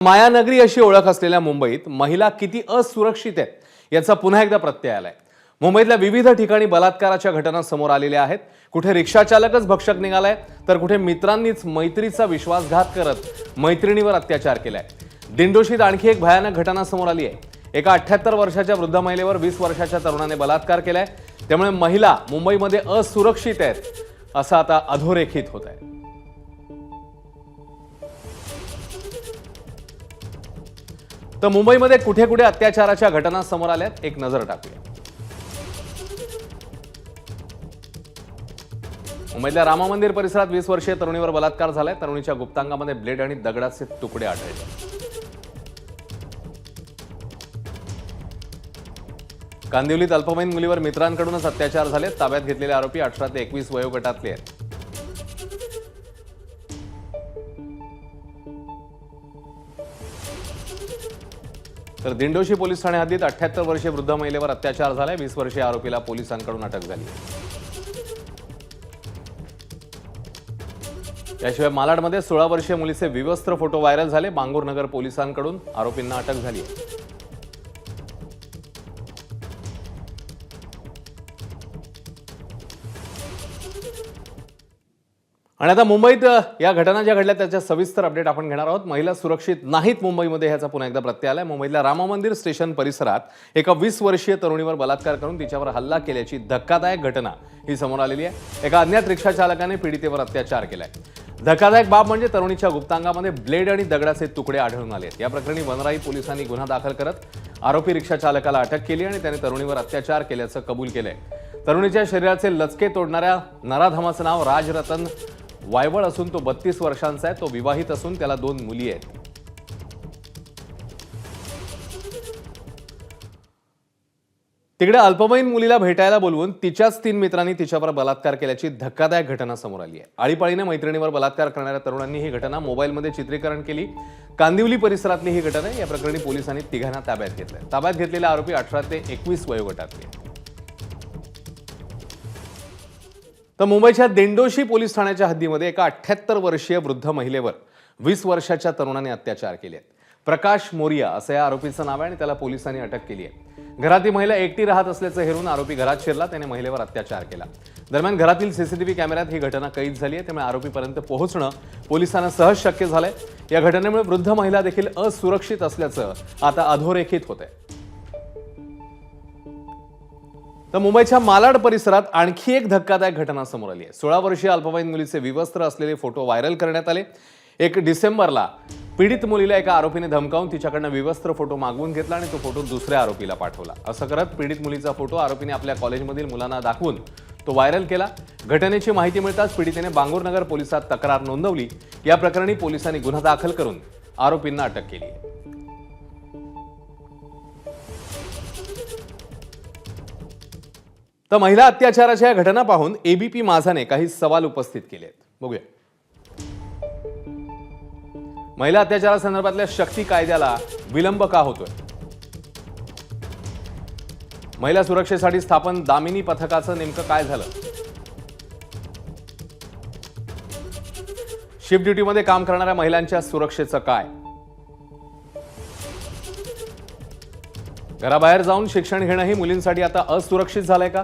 मायानगरी अशी ओळख असलेल्या मुंबईत महिला किती असुरक्षित आहेत याचा पुन्हा एकदा प्रत्यय आलाय। मुंबईतल्या विविध ठिकाणी बलात्काराच्या घटना समोर आलेल्या आहेत। कुठे रिक्षा चालकच भक्षक निघालाय तर कुठे मित्रांनीच मैत्रीचा विश्वासघात करत मैत्रिणीवर अत्याचार केलाय। दिंडोशीत आणखी एक भयानक घटना समोर आली आहे। एका 78 वर्षाच्या वृद्ध महिलेवर 20 वर्षाच्या तरुणाने बलात्कार केलाय। त्यामुळे महिला मुंबईमध्ये असुरक्षित आहेत असं आता अधोरेखित होत आहे। तर मुंबईमध्ये कुठे कुठे अत्याचाराच्या घटना समोर आल्यात एक नजर टाकूया। मुंबईतल्या रामा मंदिर परिसरात 20 वर्षीय तरुणीवर बलात्कार झालाय। तरुणीच्या गुप्तांगामध्ये ब्लेड आणि दगडाचे तुकडे आढळले। कांदिवलीत अल्पवयीन मुलीवर मित्रांकडूनच अत्याचार झाले। ताब्यात घेतलेले आरोपी 18 ते 21 वयोगटातले आहेत। तर दिंडोशी पोलीस ठाणे हद्दीत 78 वर्षीय वृद्ध महिलेवर अत्याचार झालाय। 20 वर्षीय आरोपीला पोलिसांकडून अटक झाली। याशिवाय मालाडमध्ये 16 वर्षीय मुलीचे विवस्त्र फोटो व्हायरल झाले। बांगूरनगर पोलिसांकडून आरोपींना अटक झाली आहे। आणि आता मुंबईत या घटना ज्या घडल्या त्याच्या सविस्तर अपडेट आपण घेणार आहोत। महिला सुरक्षित नाहीत मुंबईमध्ये ह्याचा पुन्हा एकदा प्रत्यय आलाय। मुंबईतल्या रामा मंदिर स्टेशन परिसरात एका 20 वर्षीय तरुणीवर बलात्कार करून तिच्यावर हल्ला केल्याची धक्कादायक घटना ही समोर आलेली आहे। एका अज्ञात रिक्षा चालकाने पीडितेवर अत्याचार केलाय। धक्कादायक बाब म्हणजे तरुणीच्या गुप्तांगामध्ये ब्लेड आणि दगडाचे तुकडे आढळून आले। या प्रकरणी वनराई पोलिसांनी गुन्हा दाखल करत आरोपी रिक्षा चालकाला अटक केली आणि त्याने तरुणीवर अत्याचार केल्याचं कबूल केलंय। तरुणीच्या शरीराचे लचके तोडणाऱ्या नराधमाचं नाव राजरतन वायवळ असून तो 32 वर्षांचा आहे। तो विवाहित असून त्याला 2 मुली आहेत। तिकडे अल्पवयीन मुलीला भेटायला बोलवून तिच्याच 3 मित्रांनी तिच्यावर बलात्कार केल्याची धक्कादायक घटना समोर आली आहे। आळीपाळीने मैत्रिणीवर बलात्कार करणाऱ्या तरुणांनी ही घटना मोबाईलमध्ये चित्रीकरण केली। कांदिवली परिसरातली ही घटना आहे। या प्रकरणी पोलिसांनी तिघांना ताब्यात घेतलंय। ताब्यात घेतलेले आरोपी 18 ते 21 वयोगटातले। तर मुंबईच्या दिंडोशी पोलीस ठाण्याच्या हद्दीमध्ये एका 78 वर्षीय वृद्ध महिलेवर 20 वर्षाच्या तरुणाने अत्याचार केले आहेत। प्रकाश मोरिया असं या आरोपीचं नाव आहे आणि त्याला पोलिसांनी अटक केली आहे। घरातील महिला एकटी राहत असल्याचं हेरून आरोपी घरात शिरला। त्याने महिलेवर अत्याचार केला। दरम्यान घरातील सीसीटीव्ही कॅमेऱ्यात ही घटना कैद झाली आहे। त्यामुळे आरोपीपर्यंत पोहोचणं पोलिसांना सहज शक्य झालंय। या घटनेमुळे वृद्ध महिला देखील असुरक्षित असल्याचं आता अधोरेखित होत आहे। तर मुंबईच्या मालाड परिसरात आणखी एक धक्कादायक घटना समोर आली आहे। 16 वर्षीय अल्पवयीन मुलीचे विवस्त्र असलेले फोटो व्हायरल करण्यात आले। 1 डिसेंबरला पीडित मुलीला एका आरोपीने धमकावून तिच्याकडनं विवस्त्र फोटो मागवून घेतला आणि तो फोटो दुसऱ्या आरोपीला पाठवला। असं करत पीडित मुलीचा फोटो आरोपीने आपल्या कॉलेजमधील मुलांना दाखवून तो व्हायरल केला। घटनेची माहिती मिळताच पीडितेने बांगूरनगर पोलिसात तक्रार नोंदवली। या प्रकरणी पोलिसांनी गुन्हा दाखल करून आरोपींना अटक केली आहे। तर महिला अत्याचाराच्या या घटना पाहून एबीपी माझाने काही सवाल उपस्थित केले आहेत। बघूया। महिला अत्याचारासंदर्भातल्या शक्ती कायद्याला विलंब का होतोय? महिला सुरक्षेसाठी स्थापन दामिनी पथकाचं नेमकं काय झालं? शिफ्ट ड्युटीमध्ये काम करणाऱ्या महिलांच्या सुरक्षेचं काय? घराबाहेर जाऊन शिक्षण घेणंही मुलींसाठी आता असुरक्षित झालंय का?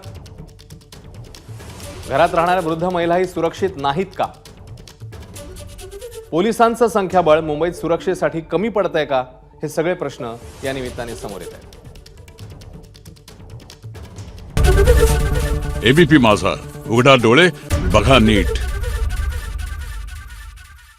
घरात राहणाऱ्या वृद्ध महिलाही सुरक्षित नाहीत का? पोलिसांचं संख्याबळ मुंबईत सुरक्षेसाठी कमी पडतंय का? हे सगळे प्रश्न या निमित्ताने समोर येत आहेत। एबीपी माझा, उघडा डोळे बघा नीट।